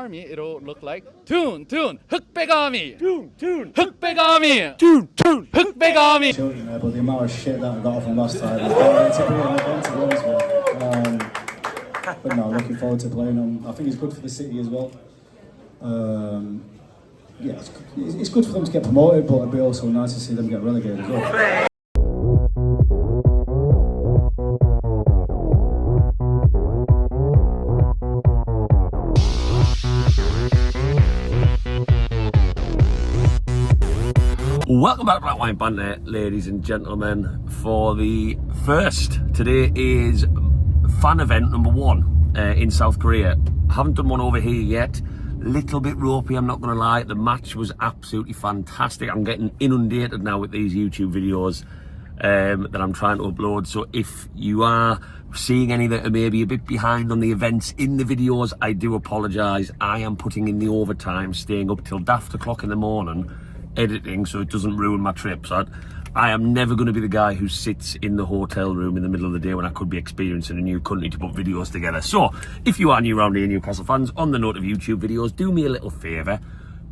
army, it'll look like Toon, 흑백 army. Toon. 흑백 army. Toon. 흑백 army. But the amount of shit that I got from last time, it's a brilliant event to be honest with you. But no, looking forward to playing them. I think it's good for the city as well. Yeah, it's good for them to get promoted, but it'd be also nice to see them get relegated as well. Welcome back to Black Wine Banter, ladies and gentlemen, for the first. Today is fan event number 1 in South Korea. I haven't done one over here yet. Little bit ropey, I'm not going to lie. The match was absolutely fantastic. I'm getting inundated now with these YouTube videos that I'm trying to upload. So if you are seeing any that are maybe a bit behind on the events in the videos, I do apologise. I am putting in the overtime, staying up till daft o'clock in the morning, editing so it doesn't ruin my trip. So I am never going to be the guy who sits in the hotel room in the middle of the day when I could be experiencing a new country to put videos together. So if you are new around here, Newcastle fans, on the note of YouTube videos, do me a little favour,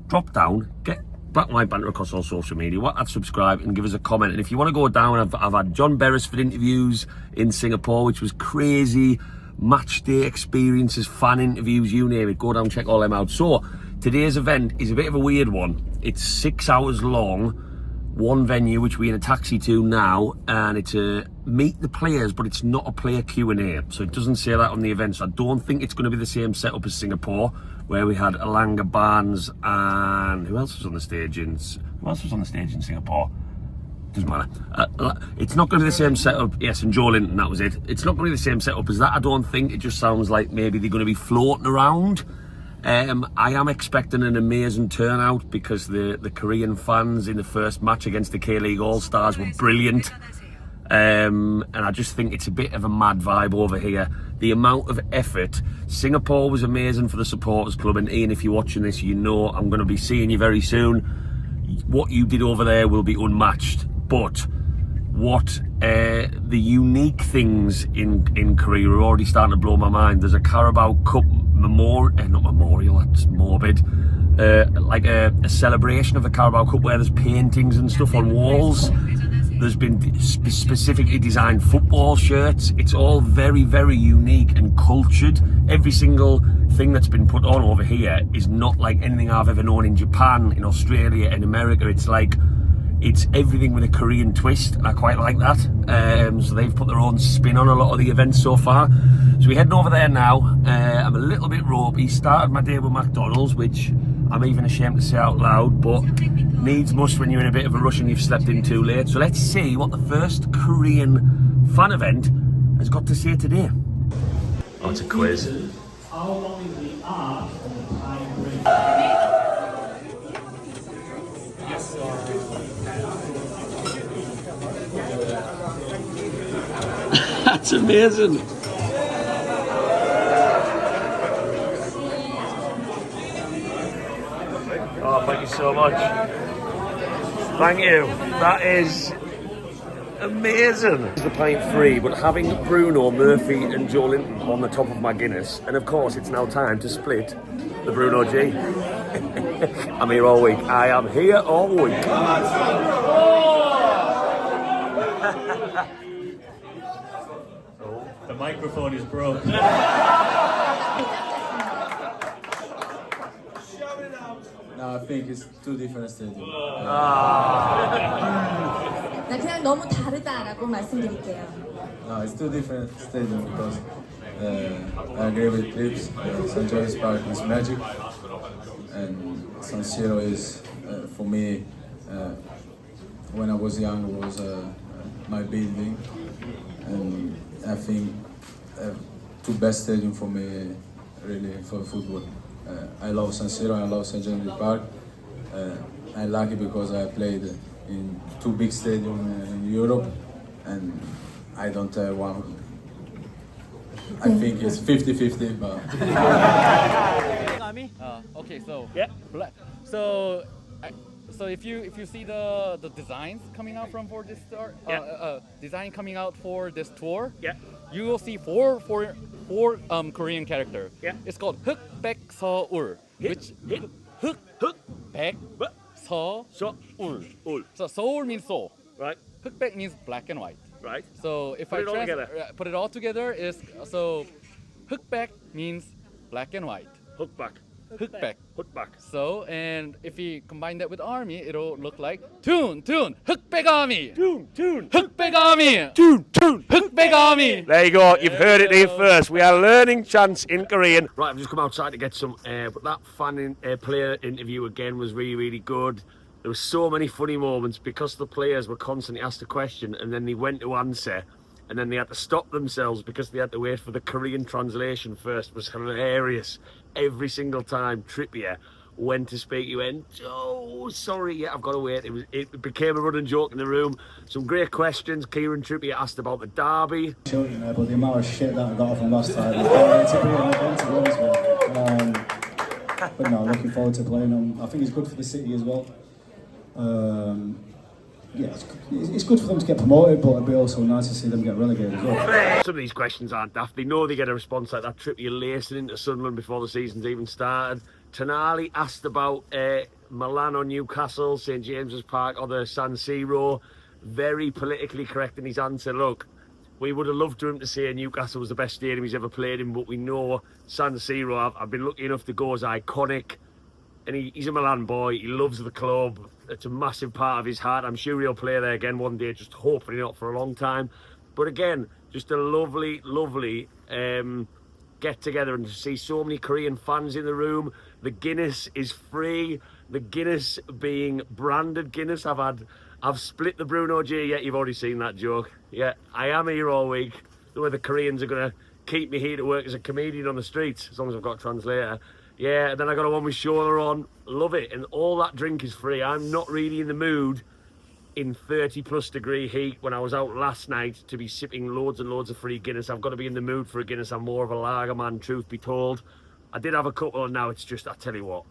drop down, get Black Wine Banter across all social media, whack that subscribe and give us a comment. And if you want to go down, I've had John Beresford interviews in Singapore, which was crazy, match day experiences, fan interviews, you name it, go down, check all them out. So today's event is a bit of a weird one. It's 6 hours long, one venue, which we're in a taxi to now, and it's a meet the players, but it's not a player Q&A. So it doesn't say that on the event. So I don't think it's going to be the same setup as Singapore, where we had Alanga Barnes and who else was on the stage in Singapore? Doesn't matter. It's not going to be the same setup. Yes, and Joe Linton, that was it. It's not going to be the same setup as that, I don't think. It just sounds like maybe they're going to be floating around. I am expecting an amazing turnout because the Korean fans in the first match against the K-League All-Stars were brilliant. And I just think it's a bit of a mad vibe over here. The amount of effort. Singapore was amazing for the supporters club, and Ian, if you're watching this, you know I'm going to be seeing you very soon. What you did over there will be unmatched. But what the unique things in Korea are already starting to blow my mind. There's a Carabao Cup not memorial, that's morbid, like a celebration of the Carabao Cup where there's paintings and stuff on walls. There's been specifically designed football shirts. It's all very, very unique and cultured. Every single thing that's been put on over here is not like anything I've ever known in Japan, in Australia, in America. It's everything with a Korean twist, and I quite like that. So they've put their own spin on a lot of the events so far. So we're heading over there now. I'm a little bit ropey. Started my day with McDonald's, which I'm even ashamed to say out loud, but needs must when you're in a bit of a rush and you've slept in too late. So let's see what the first Korean fan event has got to say today. Oh, it's a quiz. How long is the arc of the time break? That's amazing. Oh, thank you so much. Thank you. That is amazing. It's the pint free, but having Bruno, Murphy and Joe Linton on the top of my Guinness, and of course it's now time to split the Bruno G. I'm here all week. I am here all week. The microphone is broke. No, I think it's two different stadiums. 나 그냥 너무 다르다라고 말씀드릴게요. No, it's two different stadiums because I agree with Trips. St. George's Park is magic, and San Siro is, for me, when I was young, was my building, and I think two best stadium for me, really, for football. I love San Siro, I love St. George's Park. I'm lucky because I played in two big stadiums in Europe, and I don't have one. I think it's 50-50, but... Okay, so yeah, so So if you see the designs coming out from for this tour, design coming out for this tour, Yeah. you will see four Korean character. Yeah. It's called 흑백 서울, which 흑. 흑백 What? 서울. So. Ul. So Seoul means Seoul. Right. 흑백 means black and white. Right. So if Put I it all together. put it all together is so 흑백 means black and white. Hook back. 흑백. Hook back. So and if we combine that with army, it'll look like tune 흑백 army. Tune. 흑백 army. Tune. 흑백 army. There you go. You've heard it here first. We are learning chants in Korean. Right, I've just come outside to get some but that player interview again was really good. There were so many funny moments because the players were constantly asked a question and then they went to answer and then they had to stop themselves because they had to wait for the Korean translation first. It was hilarious. Every single time Trippier went to speak, he went, "Oh, sorry, yeah, I've got to wait." It became a running joke in the room. Some great questions. Kieran Trippier asked about the derby. Shooting there, but the amount of shit that I got off him last time was going to be an event, to be honest with you. But no, looking forward to playing him. I think he's good for the city as well. Yeah, it's good for them to get promoted, but it'd be also nice to see them get relegated as well. Some of these questions aren't daft. They know they get a response like that. Trippier lacing into Sunderland before the season's even started. Tonali asked about Milan or Newcastle, St James's Park or the San Siro. Very politically correct in his answer. Look, we would have loved for him to say Newcastle was the best stadium he's ever played in, but we know San Siro, I've been lucky enough to go, is iconic. And he's a Milan boy. He loves the club. It's a massive part of his heart. I'm sure he'll play there again one day, just hopefully not for a long time. But again, just a lovely get together and to see so many Korean fans in the room. The Guinness is free. The Guinness being branded Guinness. I've split the Bruno J. Yeah, you've already seen that joke. Yeah, I am here all week. The way the Koreans are gonna keep me here to work as a comedian on the streets, as long as I've got a translator. Yeah, and then I got a one with shoulder on. Love it. And all that drink is free. I'm not really in the mood in 30+ degree heat when I was out last night to be sipping loads and loads of free Guinness. I've got to be in the mood for a Guinness. I'm more of a lager man, truth be told. I did have a couple and now it's just, I tell you what,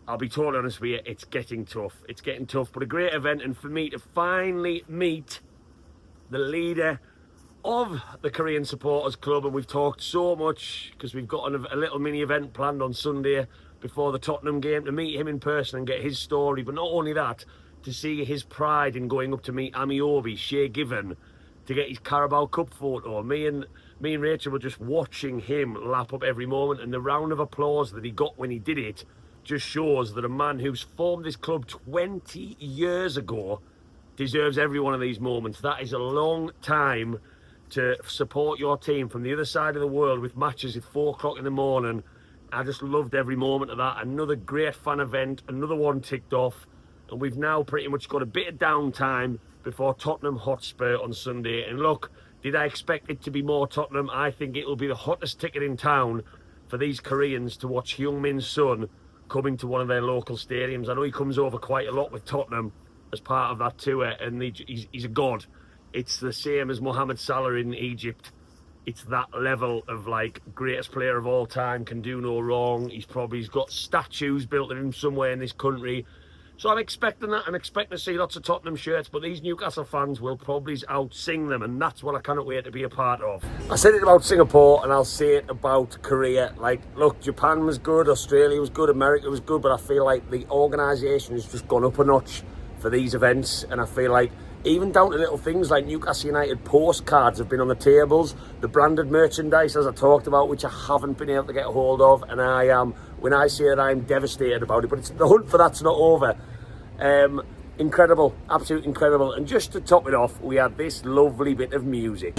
I'll be totally honest with you, it's getting tough. It's getting tough, but a great event. And for me to finally meet the leader of the Korean Supporters Club, and we've talked so much because we've got a little mini event planned on Sunday before the Tottenham game, to meet him in person and get his story. But not only that, to see his pride in going up to meet Amiobi, Shea Given, to get his Carabao Cup photo. Me and Rachel were just watching him lap up every moment, and the round of applause that he got when he did it just shows that a man who's formed this club 20 years ago deserves every one of these moments. That is a long time to support your team from the other side of the world with matches at 4 o'clock in the morning. I just loved every moment of that. Another great fan event, another one ticked off, and we've now pretty much got a bit of downtime before Tottenham Hotspur on Sunday. And look, did I expect it to be more Tottenham? I think it will be the hottest ticket in town for these Koreans to watch Heung-min's son coming to one of their local stadiums. I know he comes over quite a lot with Tottenham as part of that tour, and he's a god. It's the same as Mohamed Salah in Egypt. It's that level of like greatest player of all time, can do no wrong. He's got statues built of him somewhere in this country. So I'm expecting that. I'm expecting to see lots of Tottenham shirts, but these Newcastle fans will probably out-sing them, and that's what I cannot wait to be a part of. I said it about Singapore, and I'll say it about Korea. Like, look, Japan was good, Australia was good, America was good, but I feel like the organisation has just gone up a notch for these events, and I feel like even down to little things like Newcastle United postcards have been on the tables, the branded merchandise, as I talked about, which I haven't been able to get a hold of, and I am, when I say that, I'm devastated about it, but the hunt for that's not over. Incredible, absolutely incredible. And just to top it off, we had this lovely bit of music.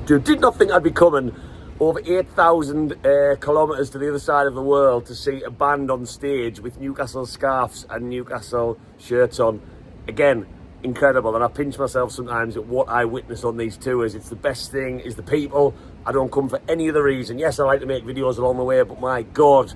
Did not think I'd be coming over 8,000 kilometres to the other side of the world to see a band on stage with Newcastle scarves and Newcastle shirts on. Again, incredible. And I pinch myself sometimes at what I witness on these tours. It's the best thing is the people. I don't come for any other reason. Yes, I like to make videos along the way, but my God,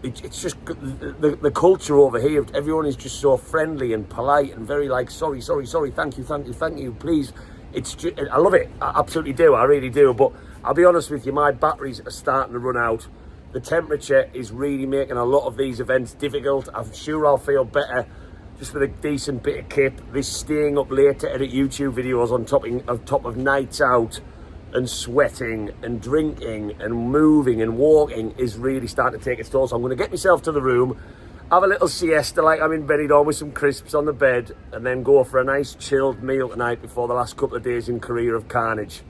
it's just the culture over here. Everyone is just so friendly and polite and very like, sorry, thank you, please. I love it. I absolutely do. I really do. But I'll be honest with you, my batteries are starting to run out. The temperature is really making a lot of these events difficult. I'm sure I'll feel better just with a decent bit of kip. This staying up late to edit YouTube videos on top of nights out and sweating and drinking and moving and walking is really starting to take its toll. So I'm going to get myself to the room, have a little siesta like I'm in Benidorm with some crisps on the bed, and then go for a nice chilled meal tonight before the last couple of days in Korea of carnage.